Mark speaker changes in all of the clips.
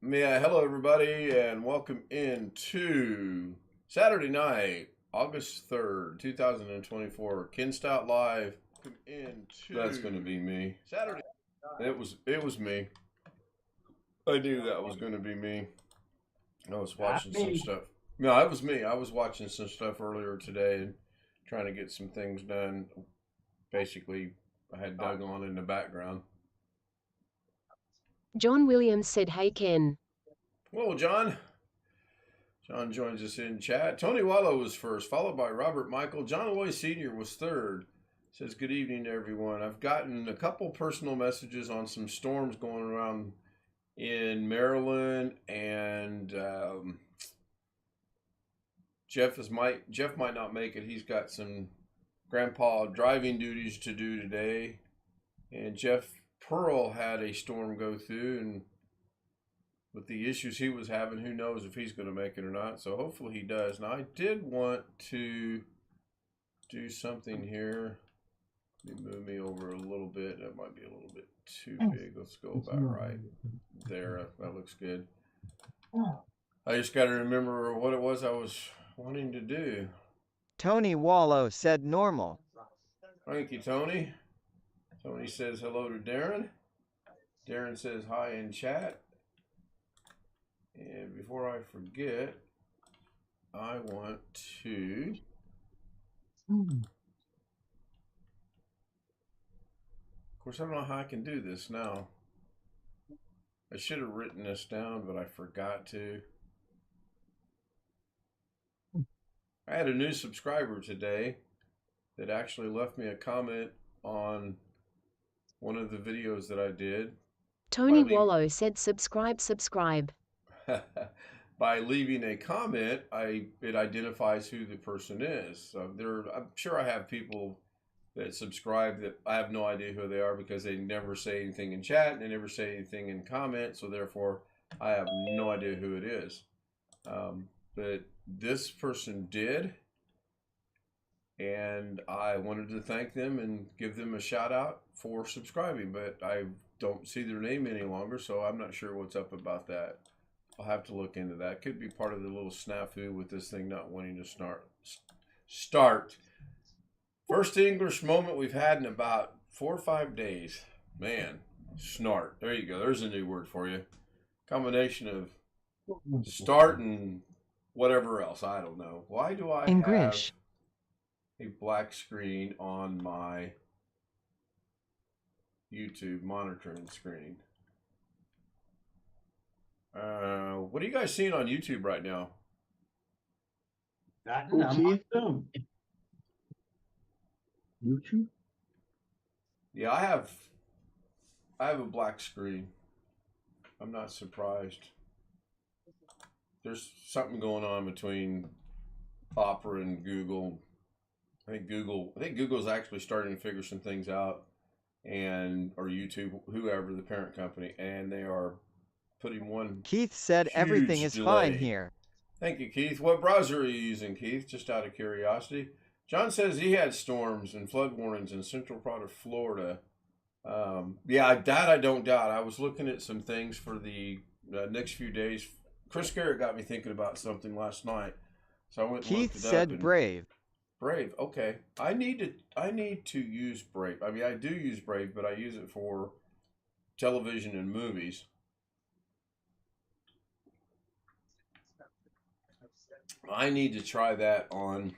Speaker 1: Yeah, hello everybody, and welcome into Saturday night, August 3rd, 2024, Ken Stout Live. Welcome into That's going to be me. Saturday. It was me. I knew that was going to be me. I was watching some stuff. No, it was me. I was watching some stuff earlier today and trying to get some things done. Basically, I had Doug on in the background.
Speaker 2: John Williams said, "Hey Ken."
Speaker 1: Hello, John. John joins us in chat. Tony Wallow was first, followed by Robert Michael. John Loy Sr. was third. Says, good evening to everyone. I've gotten a couple personal messages on some storms going around in Maryland, and Jeff might not make it. He's got some grandpa driving duties to do today. And Jeff Pearl had a storm go through, and with the issues he was having, who knows if he's going to make it or not. So hopefully he does. Now, I did want to do something here. Let me move me over a little bit. That might be a little bit too big. Let's go about right there. That looks good. I just got to remember what it was I was wanting to do.
Speaker 3: Tony Wallow said normal.
Speaker 1: Thank you, Tony. Tony says hello to Darren. Darren says hi in chat. And before I forget, I want to of course, I don't know how I can do this now. I should have written this down, but I forgot to. I had a new subscriber today that actually left me a comment on one of the videos that I did.
Speaker 2: Tony Wallow said, subscribe.
Speaker 1: By leaving a comment, it identifies who the person is. So I'm sure I have people that subscribe that I have no idea who they are because they never say anything in chat and they never say anything in comment. So therefore, I have no idea who it is. But this person did, and I wanted to thank them and give them a shout out for subscribing. But I don't see their name any longer, so I'm not sure what's up about that. I'll have to look into that. Could be part of the little snafu with this thing not wanting to start. First English moment we've had in about 4 or 5 days. Man, snart. There you go. There's a new word for you. Combination of start and whatever else. I don't know. Why do I
Speaker 3: Engrish.
Speaker 1: have a black screen on my YouTube monitoring screen? What are you guys seeing on YouTube right now?
Speaker 4: YouTube?
Speaker 1: Yeah, I have a black screen. I'm not surprised. There's something going on between Opera and Google. I think Google's actually starting to figure some things out, or YouTube, whoever the parent company, and they are putting one.
Speaker 3: Keith said everything is fine here.
Speaker 1: Thank you, Keith. What browser are you using, Keith? Just out of curiosity. John says he had storms and flood warnings in central part of Florida. Yeah, that I don't doubt. I was looking at some things for the next few days. Chris Garrett got me thinking about something last night, so I went.
Speaker 3: Keith
Speaker 1: and
Speaker 3: said Brave.
Speaker 1: Brave. Okay, I need to use Brave. I mean, I do use Brave, but I use it for television and movies. I need to try that on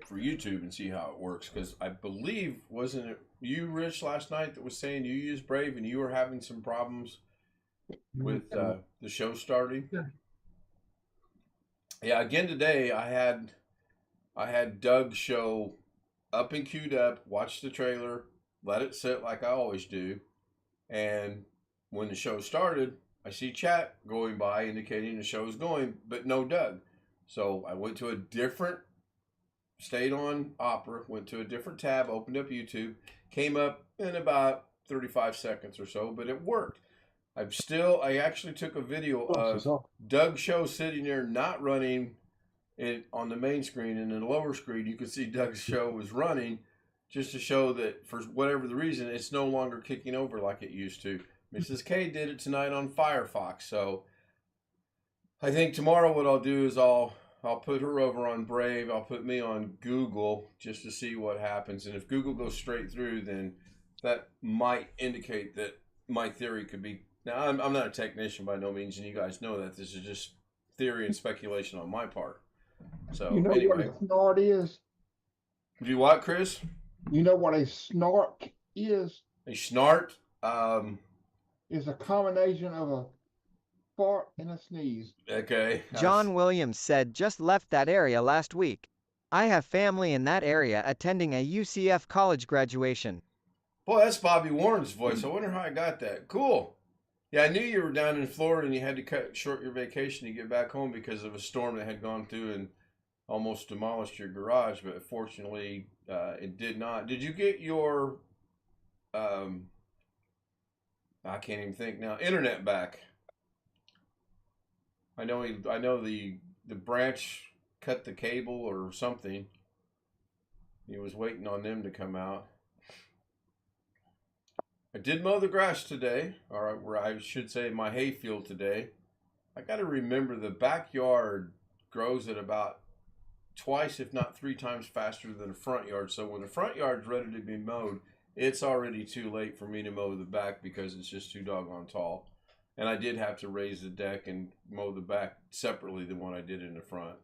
Speaker 1: for YouTube and see how it works, because I believe, wasn't it you, Rich, last night that was saying you use Brave and you were having some problems with the show starting? Yeah, again today I had Doug's show up and queued up, watched the trailer, let it sit like I always do, and when the show started, I see chat going by indicating the show's going, but no Doug. So I went to stayed on Opera, went to a different tab, opened up YouTube, came up in about 35 seconds or so, but it worked. I actually took a video of Doug's show sitting there not running it on the main screen, and in the lower screen you could see Doug's show was running, just to show that for whatever the reason it's no longer kicking over like it used to. Mrs. K did it tonight on Firefox, so I think tomorrow what I'll do is I'll put her over on Brave. I'll put me on Google just to see what happens. And if Google goes straight through, then that might indicate that my theory could be. Now, I'm not a technician by no means, and you guys know that. This is just theory and speculation on my part. So,
Speaker 4: You know
Speaker 1: anyway.
Speaker 4: what a snort is?
Speaker 1: Do you what, Chris?
Speaker 4: You know what a snort is?
Speaker 1: A snort?
Speaker 4: It's a combination of a fart and a sneeze.
Speaker 1: Okay.
Speaker 3: John Williams said just left that area last week. I have family in that area attending a UCF college graduation.
Speaker 1: Boy, that's Bobby Warren's voice. I wonder how I got that. Cool. Yeah, I knew you were down in Florida and you had to cut short your vacation to get back home because of a storm that had gone through and almost demolished your garage, but fortunately it did not. Did you get your I can't even think now, internet back? I know the branch cut the cable or something. He was waiting on them to come out. I did mow the grass today, or I should say my hayfield today. I got to remember the backyard grows at about twice, if not 3 times faster than the front yard. So when the front yard's ready to be mowed, it's already too late for me to mow the back because it's just too doggone tall. And I did have to raise the deck and mow the back separately than what I did in the front.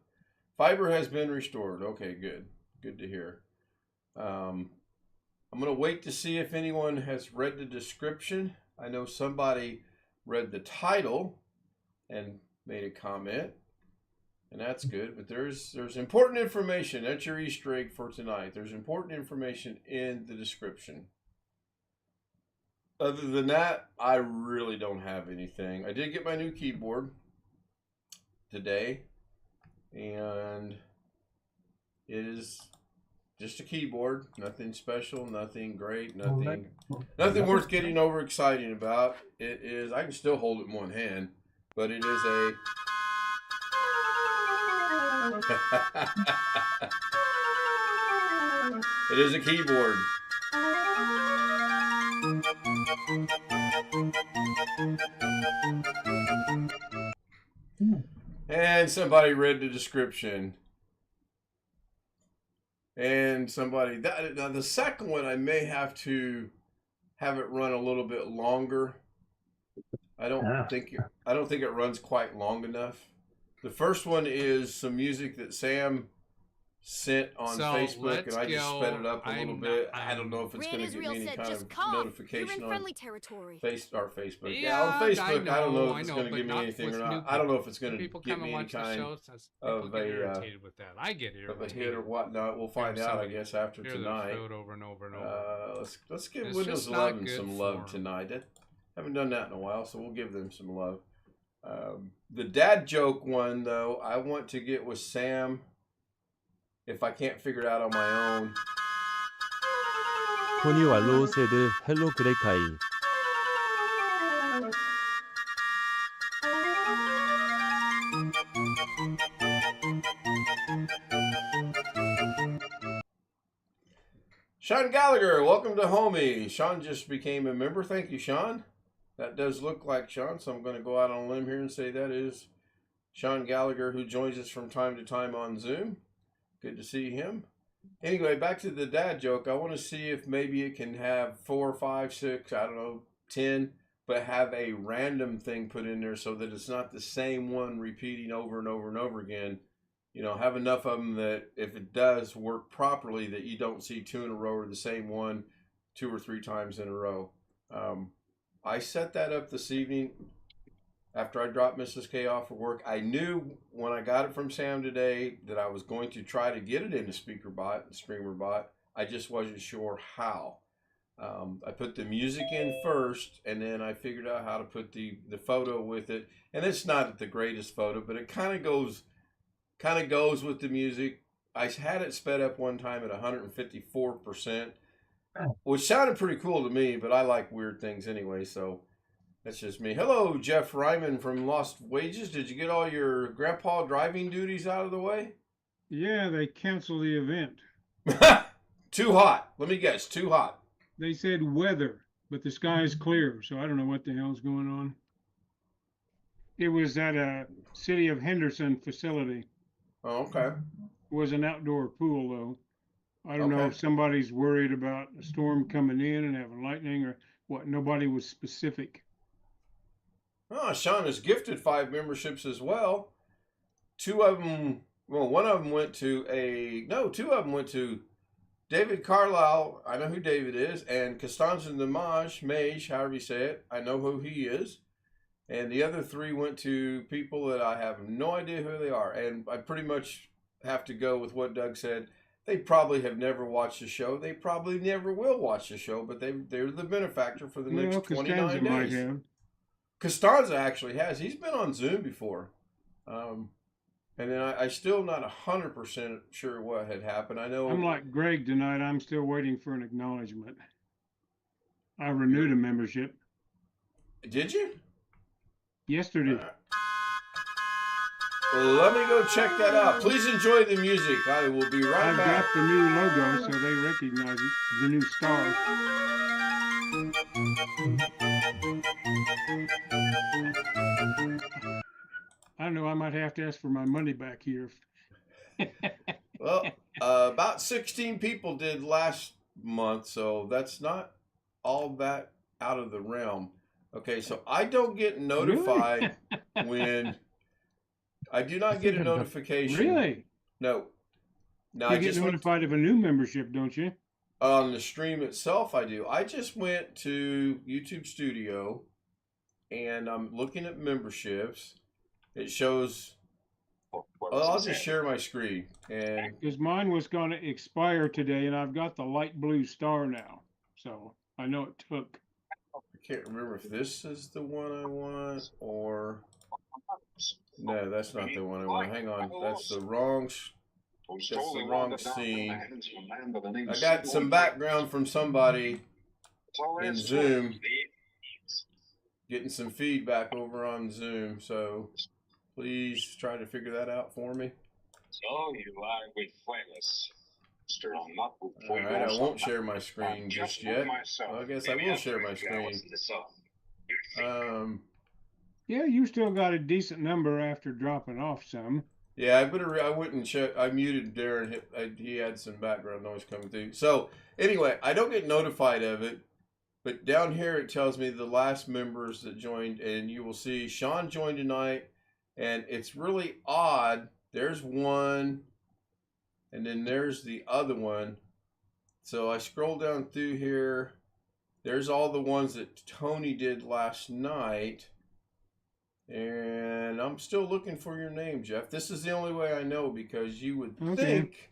Speaker 1: Fiber has been restored. Okay, good. Good to hear. I'm going to wait to see if anyone has read the description. I know somebody read the title and made a comment, and that's good. But there's important information. That's your Easter egg for tonight. There's important information in the description. Other than that, I really don't have anything. I did get my new keyboard today, and it is just a keyboard. Nothing special, nothing great, nothing worth getting overexcited about. It is, I can still hold it in one hand, but it is a it is a keyboard. And somebody read the description. And somebody now the second one I may have to have it run a little bit longer. I don't think it runs quite long enough. The first one is some music that Sam sent on Facebook, and I just sped it up a little bit. I don't know if it's going to give me any kind of notification on Facebook. Yeah, on Facebook, I don't know if it's going to give me anything or not. I don't know if it's going to give me any kind of a hit or whatnot. We'll find out, I guess, after tonight. Let's give Windows 11 some love tonight. Haven't done that in a while, so we'll give them some love. The dad joke one, though, I want to get with Sam if I can't figure it out on my own.
Speaker 5: 토니와 로세드 헬로 그레카이.
Speaker 1: Sean Gallagher, welcome to Homie. Sean just became a member. Thank you, Sean. That does look like Sean, so I'm going to go out on a limb here and say that is Sean Gallagher, who joins us from time to time on Zoom. Good to see him. Anyway, back to the dad joke. I want to see if maybe it can have 4, 5, 6, 10, but have a random thing put in there so that it's not the same one repeating over and over and over again. You know, have enough of them that if it does work properly, that you don't see 2 in a row or the same one 2 or 3 times in a row. I set that up this evening after I dropped Mrs. K off for work. I knew when I got it from Sam today that I was going to try to get it in the streamer bot. I just wasn't sure how. I put the music in first, and then I figured out how to put the photo with it. And it's not the greatest photo, but it kind of goes with the music. I had it sped up one time at 154%, which sounded pretty cool to me, but I like weird things anyway, so that's just me. Hello, Jeff Ryman from Lost Wages. Did you get all your grandpa driving duties out of the way?
Speaker 6: Yeah, they canceled the event.
Speaker 1: Too hot. Let me guess, too hot.
Speaker 6: They said weather, but the sky is clear, so I don't know what the hell's going on. It was at a City of Henderson facility.
Speaker 1: Oh, okay.
Speaker 6: It was an outdoor pool, though. I don't know
Speaker 1: Okay.
Speaker 6: if somebody's worried about a storm coming in and having lightning or what. Nobody was specific.
Speaker 1: Oh, Sean is gifted 5 memberships as well. 2 of them, well, one of them went to 2 of them went to David Carlisle. I know who David is, and Costanza Mage, however you say it. I know who he is. And the other 3 went to people that I have no idea who they are. And I pretty much have to go with what Doug said. They probably have never watched the show. They probably never will watch the show, but they're the benefactor for the next 29
Speaker 6: Costanza
Speaker 1: days.
Speaker 6: might have.
Speaker 1: Costanza actually has. He's been on Zoom before. And then I still not 100% sure what had happened. I know
Speaker 6: I'm like Greg tonight. I'm still waiting for an acknowledgement. I renewed a membership
Speaker 1: Did you?
Speaker 6: yesterday.
Speaker 1: Well, let me go check that out. Please enjoy the music. I will be right
Speaker 6: I've
Speaker 1: back.
Speaker 6: got the new logo, so they recognize it. The new star. I don't know. I might have to ask for my money back here.
Speaker 1: Well, about 16 people did last month, so that's not all that out of the realm. Okay, so I don't get notified when I do not get a notification.
Speaker 6: Really?
Speaker 1: No. Now
Speaker 6: You
Speaker 1: I
Speaker 6: get
Speaker 1: just went
Speaker 6: notified of a new membership, don't you?
Speaker 1: on the stream itself. I do. I just went to YouTube Studio, and I'm looking at memberships. It shows. Well, I'll just share my screen, and
Speaker 6: Because mine was going to expire today, and I've got the light blue star now. So I know it took.
Speaker 1: I can't remember if this is the one I want or no. That's not the one I want. Hang on, that's the wrong. That's the wrong scene. I got some background from somebody in Zoom, getting some feedback over on Zoom. So please try to figure that out for me. All right, I won't share my screen just yet. Well, I guess I will share my screen.
Speaker 6: Yeah, you still got a decent number after dropping off some.
Speaker 1: Yeah, I went and checked. I muted Darren. He had some background noise coming through. So anyway, I don't get notified of it, but down here it tells me the last members that joined, and you will see Sean joined tonight, and it's really odd. There's one, and then there's the other one. So I scroll down through here. There's all the ones that Tony did last night. And I'm still looking for your name, Jeff. This is the only way I know, because you would think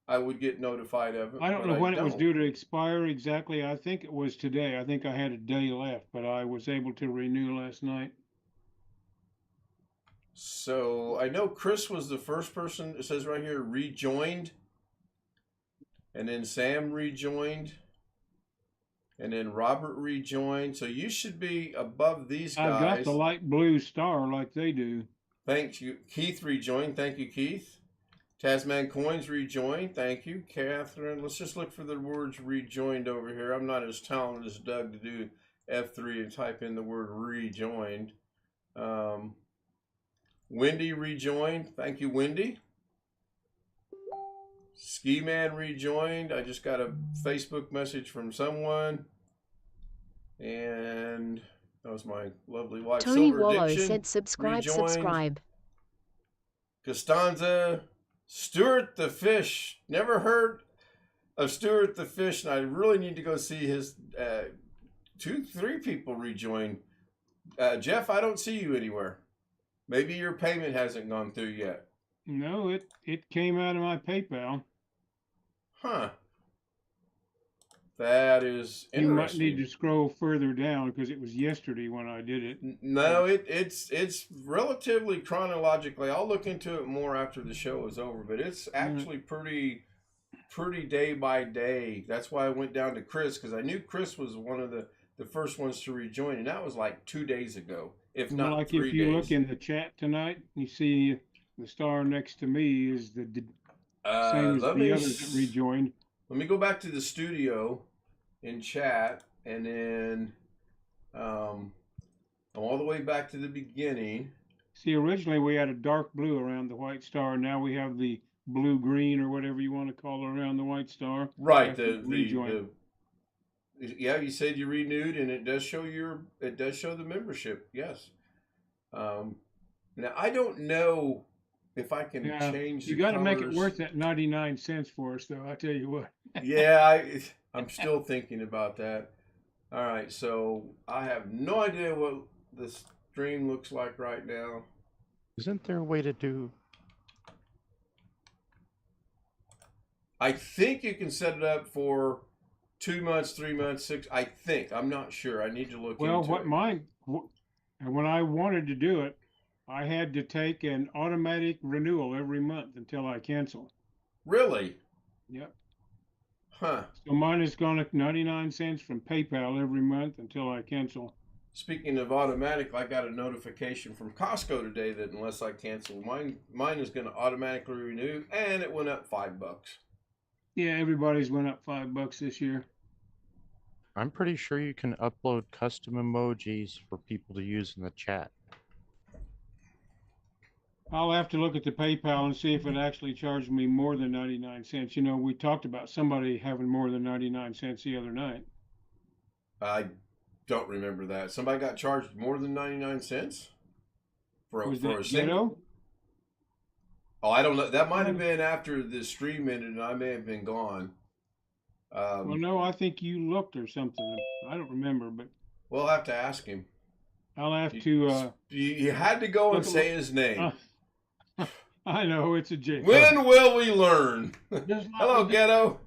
Speaker 1: I would get notified of it.
Speaker 6: I don't know when it was due to expire exactly. I think it was today. I think I had a day left, but I was able to renew last night.
Speaker 1: So I know Chris was the first person. It says right here, rejoined. And then Sam rejoined. And then Robert rejoined. So you should be above these guys.
Speaker 6: I've got the light blue star like they do.
Speaker 1: Thank you. Keith rejoined. Thank you, Keith. Tasman Coins rejoined. Thank you, Catherine. Let's just look for the words rejoined over here. I'm not as talented as Doug to do F3 and type in the word rejoined. Wendy rejoined. Thank you, Wendy. Ski Man rejoined. I just got a Facebook message from someone. And that was my lovely wife,
Speaker 2: Tony
Speaker 1: Silver
Speaker 2: Wallow
Speaker 1: Addiction,
Speaker 2: said subscribe,
Speaker 1: rejoined.
Speaker 2: subscribe.
Speaker 1: Costanza, Stuart the Fish. Never heard of Stuart the Fish, and I really need to go see his 3 people rejoin. Jeff, I don't see you anywhere. Maybe your payment hasn't gone through yet.
Speaker 6: No, it came out of my PayPal.
Speaker 1: Huh. That is interesting.
Speaker 6: You might need to scroll further down because it was yesterday when I did it.
Speaker 1: No, it's relatively chronologically. I'll look into it more after the show is over, but it's actually pretty day by day. That's why I went down to Chris, because I knew Chris was one of the first ones to rejoin, and that was like 2 days ago, if not
Speaker 6: like
Speaker 1: 3 days.
Speaker 6: If you look in the chat tonight, you see the star next to me is the same as the others that rejoined.
Speaker 1: Let me go back to the studio in chat, and then I'm all the way back to the beginning.
Speaker 6: See, originally we had a dark blue around the white star. Now we have the blue green or whatever you want to call it around the white star.
Speaker 1: Right.
Speaker 6: After rejoin.
Speaker 1: Yeah, you said you renewed, and it does show the membership. Yes. Now I don't know if I can change.
Speaker 6: You got to make it worth that 99 cents for us, though. I tell you what.
Speaker 1: Yeah, I'm still thinking about that. All right, so I have no idea what the stream looks like right now.
Speaker 5: Isn't there a way to do?
Speaker 1: I think you can set it up for 2 months, 3 months, 6. I think. I'm not sure. I need to look into it.
Speaker 6: When I wanted to do it, I had to take an automatic renewal every month until I cancel.
Speaker 1: Really?
Speaker 6: Yep.
Speaker 1: Huh.
Speaker 6: So mine is going to 99 cents from PayPal every month until I cancel.
Speaker 1: Speaking of automatic, I got a notification from Costco today that unless I cancel, mine is going to automatically renew, and it went up $5.
Speaker 6: Yeah, everybody's went up $5 this year.
Speaker 5: I'm pretty sure you can upload custom emojis for people to use in the chat.
Speaker 6: I'll have to look at the PayPal and see if it actually charged me more than 99 cents. You know, we talked about somebody having more than 99 cents the other night.
Speaker 1: I don't remember that. Somebody got charged more than 99 cents for a single. Oh, I don't know. That might have been after the stream ended, and I may have been gone.
Speaker 6: Well, no, I think you looked or something. I don't remember, but
Speaker 1: we'll have to ask him.
Speaker 6: I'll have to.
Speaker 1: You had to go and say his name.
Speaker 6: I know, it's a joke.
Speaker 1: When will we learn? Hello, Ghetto.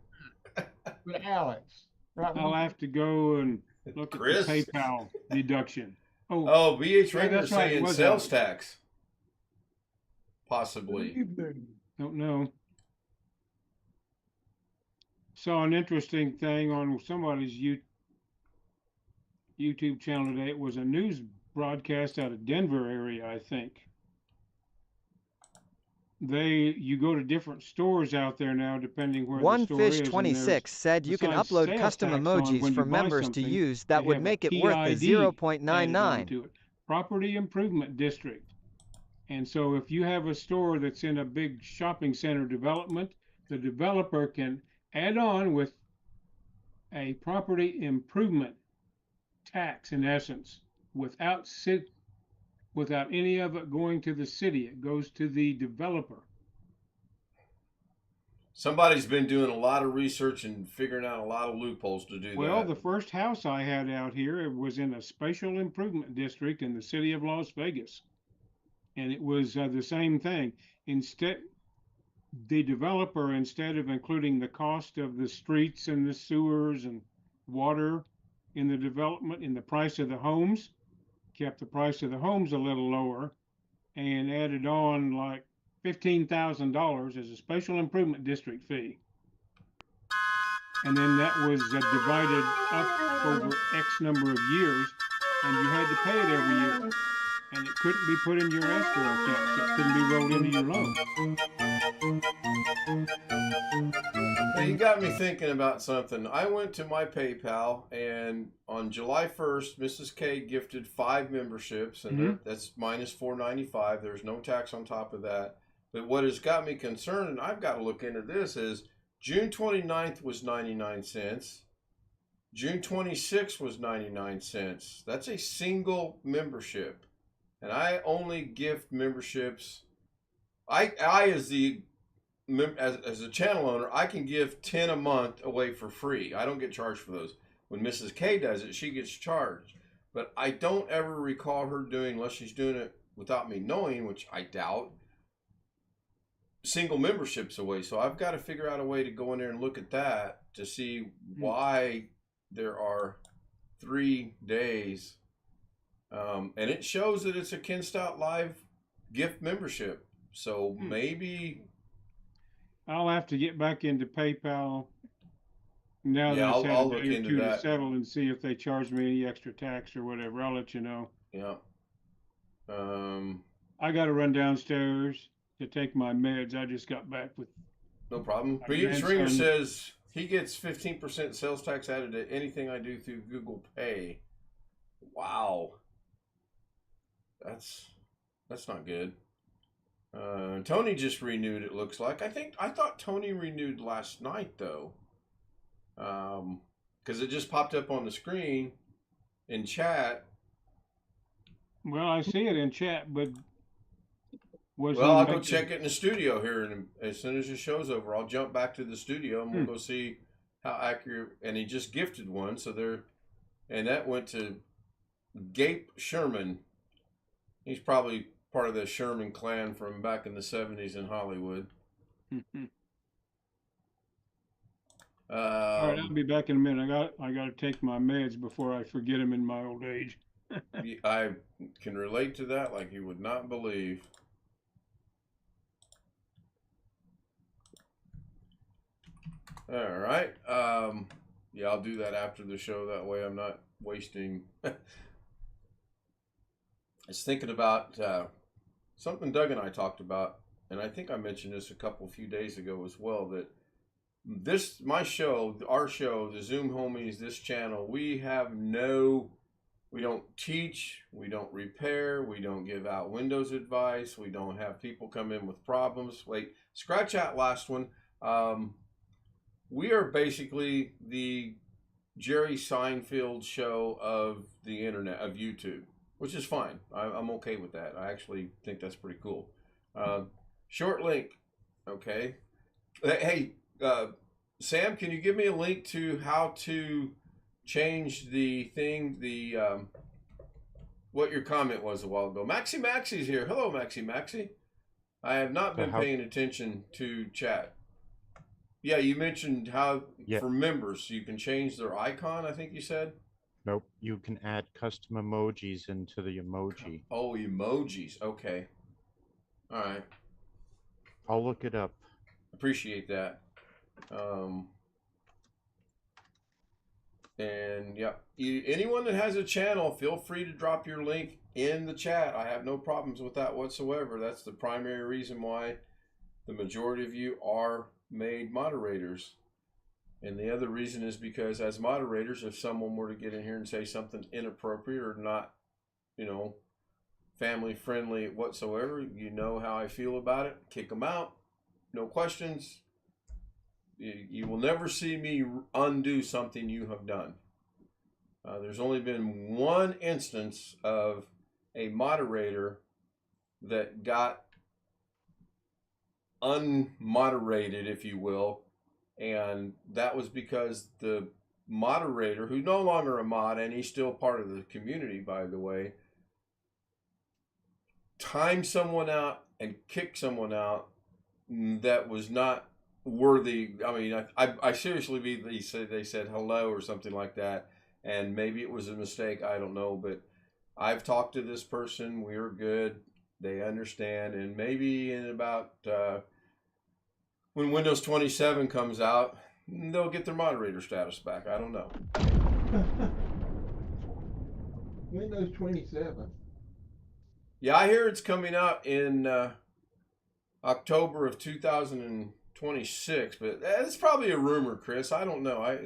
Speaker 4: With Alex. Right.
Speaker 6: I'll have to go and look at the PayPal deduction.
Speaker 1: Oh, BH Ringer's saying
Speaker 6: right,
Speaker 1: sales tax. Possibly.
Speaker 6: Don't know. Saw an interesting thing on somebody's YouTube channel today. It was a news broadcast out of Denver area, I think. You go to different stores out there now, depending where the store is.
Speaker 3: OneFish26 said you can upload custom emojis for members to use that would make it worth the 0.99.
Speaker 6: Property Improvement District. And so if you have a store that's in a big shopping center development, the developer can add on with a property improvement tax, in essence, without any of it going to the city. It goes to the developer.
Speaker 1: Somebody's been doing a lot of research and figuring out a lot of loopholes to do that.
Speaker 6: Well, the first house I had out here, it was in a special improvement district in the city of Las Vegas. And it was the same thing. The developer, instead of including the cost of the streets and the sewers and water in the development, in the price of the homes, kept the price of the homes a little lower and added on like $15,000 as a special improvement district fee. And then that was divided up over X number of years, and you had to pay it every year. And it couldn't be put in your escrow account, so it couldn't be rolled into your loan.
Speaker 1: Now you got me thinking about something. I went to my PayPal, and on July 1st, Mrs. K gifted 5 memberships, and that's minus $4.95. There's no tax on top of that. But what has got me concerned, and I've got to look into this, is June 29th was 99 cents. June 26th was 99 cents. That's a single membership. And I only gift memberships. I as a channel owner, I can give 10 a month away for free. I don't get charged for those. When Mrs. K does it, she gets charged. But I don't ever recall her doing, unless she's doing it without me knowing, which I doubt, single memberships away. So I've got to figure out a way to go in there and look at that to see why there are 3 days. And it shows that it's a Ken Stout Live gift membership. So maybe
Speaker 6: I'll have to get back into PayPal now that
Speaker 1: I'll
Speaker 6: it's had a
Speaker 1: look
Speaker 6: day or
Speaker 1: into
Speaker 6: two to
Speaker 1: that.
Speaker 6: settle and see if they charge me any extra tax or whatever. I'll let you know.
Speaker 1: Yeah.
Speaker 6: I got to run downstairs to take my meds. I just got back with.
Speaker 1: No problem. Breeding Stringer says he gets 15% sales tax added to anything I do through Google Pay. Wow. That's not good. Tony just renewed, it looks like. I thought Tony renewed last night, though. Because it just popped up on the screen in chat.
Speaker 6: Well, I see it in chat, but was
Speaker 1: Well,
Speaker 6: he
Speaker 1: I'll go
Speaker 6: making-
Speaker 1: check it in the studio here, and as soon as the show's over, I'll jump back to the studio and we'll go see how accurate. And he just gifted one, so there, and that went to Gape Sherman. He's probably part of the Sherman clan from back in the 70s in Hollywood.
Speaker 6: All right, I'll be back in a minute. I got to take my meds before I forget them in my old age.
Speaker 1: I can relate to that like you would not believe. All right. Yeah, I'll do that after the show. That way I'm not wasting. I was thinking about something Doug and I talked about, and I think I mentioned this a few days ago as well, that my show, our show, the Zoom Homies, this channel, we don't teach, we don't repair, we don't give out Windows advice, we don't have people come in with problems. Wait, scratch that last one. We are basically the Jerry Seinfeld show of the internet, of YouTube, which is fine. I'm okay with that. I actually think that's pretty cool. Short link, okay. Hey, Sam, can you give me a link to how to change the thing, what your comment was a while ago? Maxi's here. Hello, Maxi. I have not been paying attention to chat. Yeah, you mentioned how for members you can change their icon, I think you said?
Speaker 5: Nope, you can add custom emojis into the emoji.
Speaker 1: Oh, emojis. Okay. All right.
Speaker 5: I'll look it up.
Speaker 1: Appreciate that. And yeah, anyone that has a channel, feel free to drop your link in the chat. I have no problems with that whatsoever. That's the primary reason why the majority of you are made moderators. And the other reason is because as moderators, if someone were to get in here and say something inappropriate or not, family friendly whatsoever, you know how I feel about it. Kick them out. No questions. You will never see me undo something you have done. There's only been one instance of a moderator that got unmoderated, if you will, and that was because the moderator, who's no longer a mod, and he's still part of the community, by the way, timed someone out and kicked someone out that was not worthy. I mean, I seriously believe they said hello or something like that, and maybe it was a mistake. I don't know, but I've talked to this person. We're good. They understand, and maybe in about when Windows 27 comes out, they'll get their moderator status back. I don't know.
Speaker 4: Windows 27.
Speaker 1: Yeah, I hear it's coming out in October of 2026, but that's probably a rumor, Chris. I don't know. I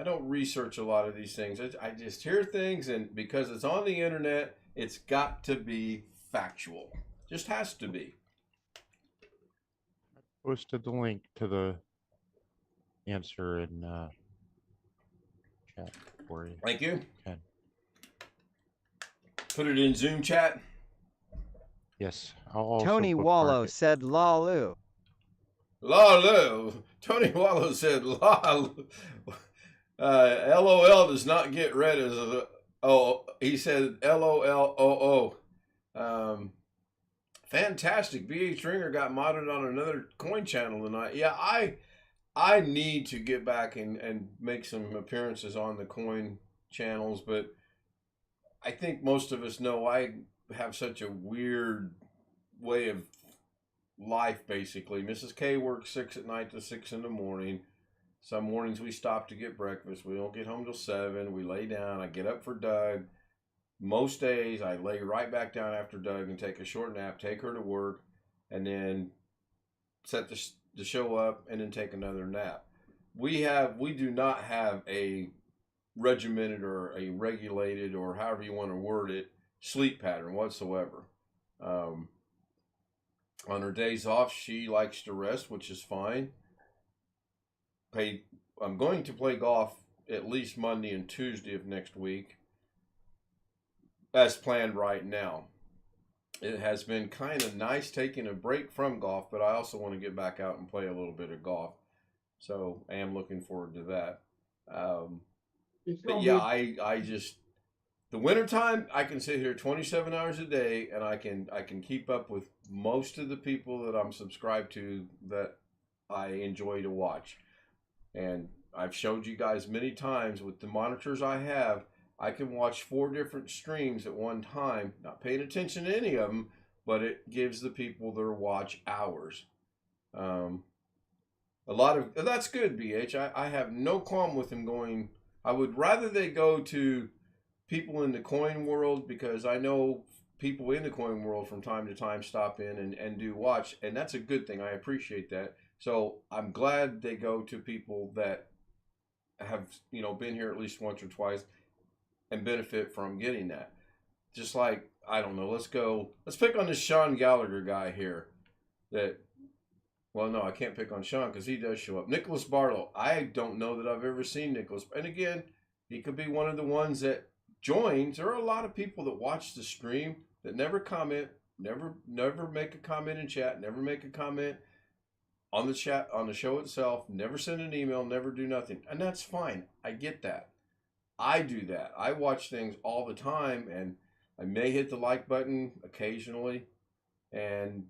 Speaker 1: don't research a lot of these things. I just hear things, and because it's on the internet, it's got to be factual. Just has to be.
Speaker 5: Posted the link to the answer in chat for you.
Speaker 1: Thank you.
Speaker 5: Okay.
Speaker 1: Put it in Zoom chat.
Speaker 5: Yes. I'll also
Speaker 3: Tony
Speaker 5: bookmark
Speaker 3: Wallow
Speaker 5: it.
Speaker 3: said Lalu.
Speaker 1: Lalu. Tony Wallow said Lalu. LOL does not get read as a... Oh, he said LOLOO. Fantastic. BH Ringer got modded on another coin channel tonight. Yeah, I need to get back and make some appearances on the coin channels, but I think most of us know I have such a weird way of life, basically. Mrs. K works 6 at night to 6 in the morning. Some mornings we stop to get breakfast. We don't get home till 7. We lay down. I get up for Doug. Most days I lay right back down after Doug and take a short nap, take her to work, and then set the show up and then take another nap. We do not have a regimented or a regulated, or however you want to word it, sleep pattern whatsoever. On her days off, she likes to rest, which is fine. I'm going to play golf at least Monday and Tuesday of next week, as planned right now. It has been kind of nice taking a break from golf, but I also want to get back out and play a little bit of golf. So I am looking forward to that. But yeah, I just, the wintertime, I can sit here 27 hours a day, and I can keep up with most of the people that I'm subscribed to that I enjoy to watch. And I've showed you guys many times with the monitors I have, I can watch 4 different streams at one time, not paying attention to any of them, but it gives the people their watch hours. A lot of, that's good, BH. I have no qualm with them going. I would rather they go to people in the coin world, because I know people in the coin world from time to time stop in and do watch, and that's a good thing. I appreciate that. So I'm glad they go to people that have, been here at least once or twice and benefit from getting that. Just like, I don't know, let's pick on this Sean Gallagher guy here. Well, no, I can't pick on Sean because he does show up. Nicholas Barlow. I don't know that I've ever seen Nicholas. And again, he could be one of the ones that joins. There are a lot of people that watch the stream that never comment, never make a comment in chat, never make a comment on the chat, on the show itself, never send an email, never do nothing. And that's fine. I get that. I do that. I watch things all the time, and I may hit the like button occasionally, and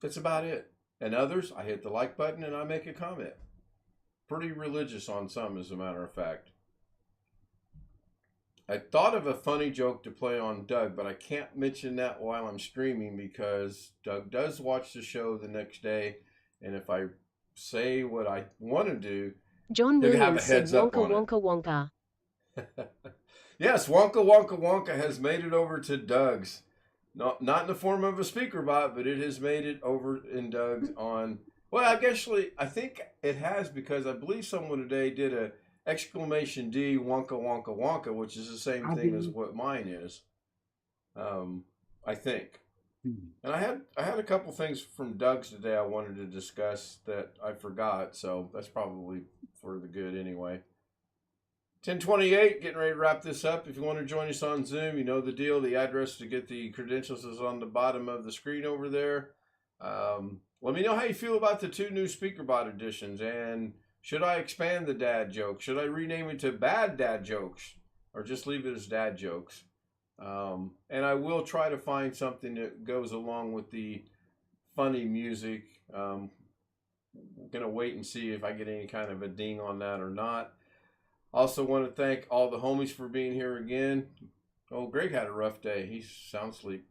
Speaker 1: that's about it. And others, I hit the like button and I make a comment. Pretty religious on some, as a matter of fact. I thought of a funny joke to play on Doug, but I can't mention that while I'm streaming because Doug does watch the show the next day, and if I say what I want to do,
Speaker 2: John
Speaker 1: he'll have a
Speaker 2: Williams said
Speaker 1: heads up
Speaker 2: Wonka
Speaker 1: on it.
Speaker 2: Wonka Wonka.
Speaker 1: Yes, Wonka Wonka Wonka has made it over to Doug's. Not in the form of a speaker bot, but it has made it over in Doug's on... Well, I think it has, because I believe someone today did a exclamation D Wonka Wonka Wonka, which is the same thing as what mine is. I think. And I had a couple things from Doug's today I wanted to discuss that I forgot, so that's probably for the good anyway. 10:28, getting ready to wrap this up. If you want to join us on Zoom, you know the deal. The address to get the credentials is on the bottom of the screen over there. Let me know how you feel about the 2 new SpeakerBot editions, and should I expand the dad joke? Should I rename it to Bad Dad Jokes, or just leave it as Dad Jokes? And I will try to find something that goes along with the funny music. I'm going to wait and see if I get any kind of a ding on that or not. Also want to thank all the homies for being here again. Oh, Greg had a rough day. He's sound asleep.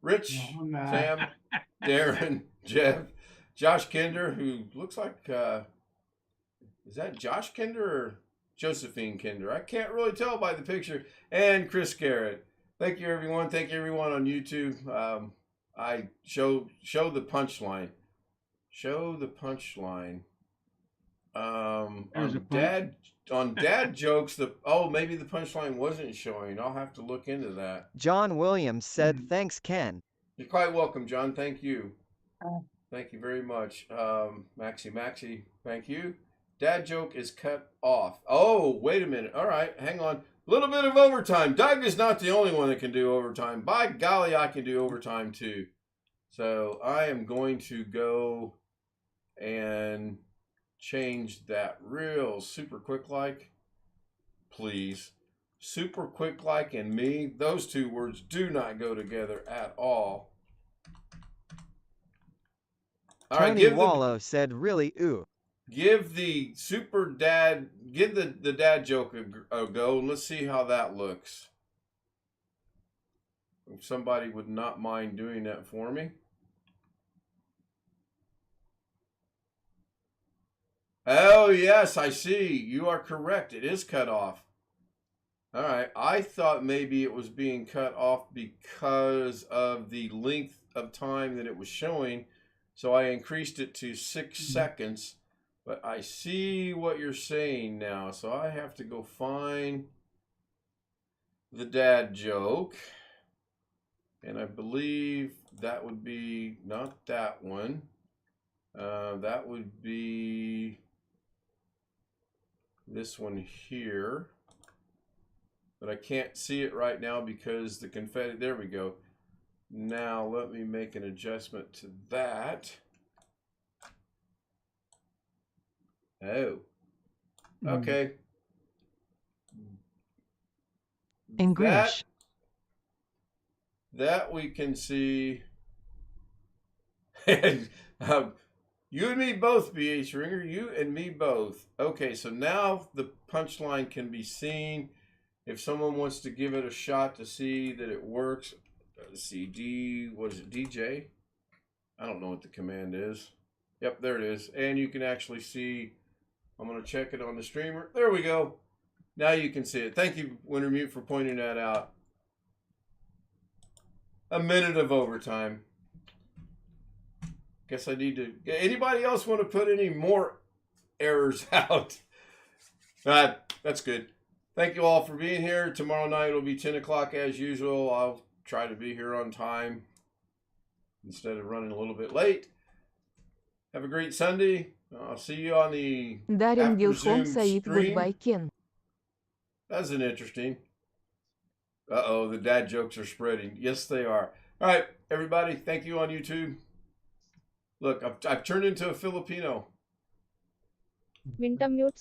Speaker 1: Rich, Sam, Darren, Jeff, Josh Kinder, who looks like, is that Josh Kinder or Josephine Kinder? I can't really tell by the picture. And Chris Garrett. Thank you, everyone. Thank you, everyone on YouTube. I show the punchline. Show the punchline. On dad jokes, maybe the punchline wasn't showing. I'll have to look into that.
Speaker 3: John Williams said, "Thanks, Ken."
Speaker 1: You're quite welcome, John. Thank you. Thank you very much. Maxie, thank you. Dad joke is cut off. Oh, wait a minute. All right, hang on. A little bit of overtime. Doug is not the only one that can do overtime. By golly, I can do overtime too. So I am going to go and change that real super quick like. Please. Super quick like and me. Those 2 words do not go together at all. All
Speaker 3: Tony
Speaker 1: right,
Speaker 3: Wallow said, "Really, ooh."
Speaker 1: Give the the dad joke a go, and let's see how that looks. If somebody would not mind doing that for me. Oh, yes, I see. You are correct. It is cut off. All right. I thought maybe it was being cut off because of the length of time that it was showing. So I increased it to 6 seconds. But I see what you're saying now. So I have to go find the dad joke. And I believe that would be not that one. That would be this one here. But I can't see it right now because the confetti, there we go. Now let me make an adjustment to that. Oh, okay.
Speaker 3: Engrish.
Speaker 1: That we can see. You and me both, BH Ringer. You and me both. Okay, so now the punchline can be seen. If someone wants to give it a shot to see that it works, CD, what is it, DJ? I don't know what the command is. Yep, there it is. And you can actually see, I'm going to check it on the streamer. There we go. Now you can see it. Thank you, Wintermute, for pointing that out. A minute of overtime. Guess I need to... Anybody else want to put any more errors out? That's good. Thank you all for being here. Tomorrow night it'll be 10 o'clock as usual. I'll try to be here on time instead of running a little bit late. Have a great Sunday. I'll see you on the
Speaker 7: Darren
Speaker 1: after
Speaker 7: Gilhom
Speaker 1: Zoom
Speaker 7: Said
Speaker 1: stream.
Speaker 7: goodbye Ken.
Speaker 1: That's an interesting. Uh-oh, the dad jokes are spreading. Yes, they are. All right, everybody, thank you on YouTube. Look, I've turned into a Filipino.
Speaker 8: Wintermute